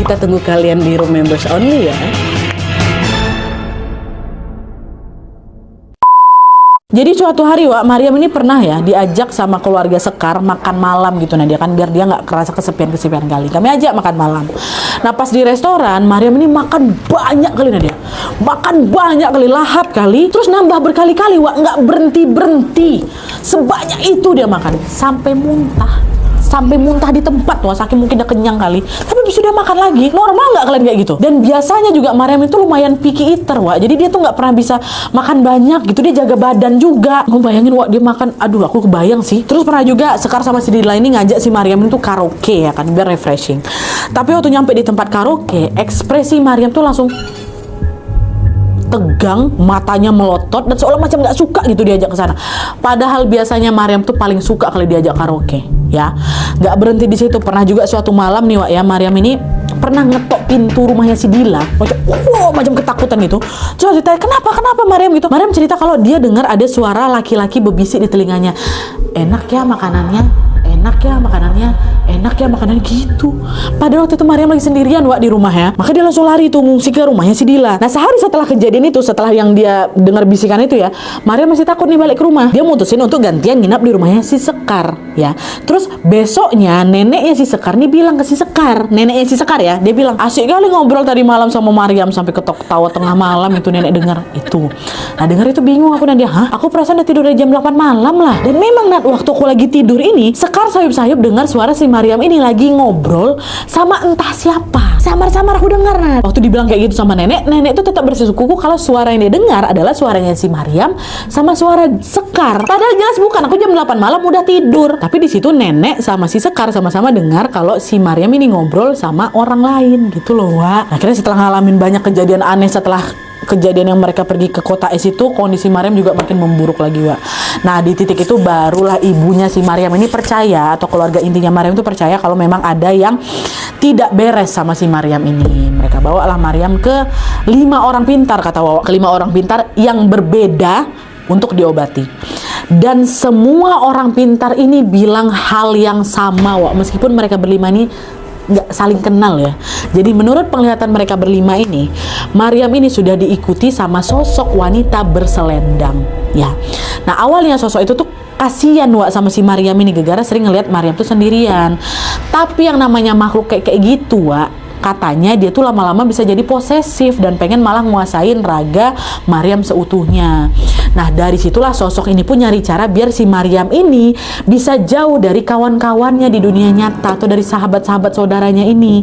Kita tunggu kalian di room members only ya. Jadi suatu hari Wak, Maryam ini pernah ya diajak sama keluarga Sekar makan malam gitu. Nah dia kan biar dia nggak kerasa kesepian kali. Kami ajak makan malam. Nah pas di restoran, Maryam ini makan banyak kali Nadia. Makan banyak kali, lahap kali. Terus nambah berkali-kali Wak, nggak berhenti-berhenti. Sebanyak itu dia makan. Sampai muntah. Sampai muntah di tempat tuh, saking mungkin udah kenyang kali. Tapi bisa dia makan lagi. Normal nggak kalian kayak gitu? Dan biasanya juga Maryam itu lumayan picky eater, Wak. Jadi dia tuh nggak pernah bisa makan banyak gitu. Dia jaga badan juga. Gue bayangin, Wak, dia makan. Aduh, aku kebayang sih. Terus pernah juga Sekar sama si Dila ini ngajak si Maryam itu karaoke ya kan, biar refreshing. Tapi waktu nyampe di tempat karaoke, ekspresi Maryam tuh langsung tegang, matanya melotot dan seolah macam nggak suka gitu diajak ke sana. Padahal biasanya Maryam tuh paling suka kalau diajak karaoke, ya. Nggak berhenti di situ. Pernah juga suatu malam nih Wak ya, Maryam ini pernah ngetok pintu rumahnya si Dila, macam ketakutan gitu. Coba ditanya kenapa Maryam gitu. Maryam cerita kalau dia dengar ada suara laki-laki bebisik di telinganya. Enak ya makanannya, enak ya makanannya, enak ya makanan gitu. Padahal waktu itu Maryam lagi sendirian Wak di rumah ya. Maka dia langsung lari tuh ngungsi ke rumahnya si Dila. Nah sehari setelah kejadian itu, setelah yang dia dengar bisikan itu ya, Maryam masih takut nih balik ke rumah. Dia mutusin untuk gantian nginap di rumahnya si Sekar ya. Terus besoknya neneknya si Sekar nih bilang ke si Sekar, neneknya si Sekar ya, dia bilang asik kali ngobrol tadi malam sama Maryam sampai ketok tawa tengah malam itu nenek dengar itu. Nah dengar itu bingung aku dan dia, hah? Aku perasaan udah tidur dari jam 8 malam lah. Dan memang Nat, waktu aku lagi tidur ini, Sekar sayup-sayup dengar suara si Maryam ini lagi ngobrol sama entah siapa. Samar-samar aku dengar Nat. Waktu dibilang kayak gitu sama nenek, nenek tuh tetap bersikukuh kalau suara yang dia dengar adalah suaranya si Maryam sama suara Sekar. Padahal jelas bukan, aku jam 8 malam udah tidur. Tapi di situ nenek sama si Sekar sama-sama dengar kalau si Maryam ini ngobrol sama orang lain gitu loh Wak. Akhirnya setelah ngalamin banyak kejadian aneh setelah kejadian yang mereka pergi ke kota es itu, kondisi Maryam juga makin memburuk lagi Wak. Nah di titik itu barulah ibunya si Maryam ini percaya, atau keluarga intinya Maryam itu percaya kalau memang ada yang tidak beres sama si Maryam ini. Mereka bawalah Maryam ke 5 orang pintar, kata Wawa, ke 5 orang pintar yang berbeda untuk diobati. Dan semua orang pintar ini bilang hal yang sama Wak, meskipun mereka berlima ini nggak saling kenal ya. Jadi menurut penglihatan mereka berlima ini, Maryam ini sudah diikuti sama sosok wanita berselendang ya. Nah awalnya sosok itu tuh kasihan Wak sama si Maryam ini, gegara sering ngelihat Maryam tuh sendirian. Tapi yang namanya makhluk kayak gitu Wak, katanya dia tuh lama-lama bisa jadi posesif dan pengen malah nguasain raga Maryam seutuhnya. Nah dari situlah sosok ini pun nyari cara biar si Maryam ini bisa jauh dari kawan-kawannya di dunia nyata atau dari sahabat-sahabat saudaranya ini.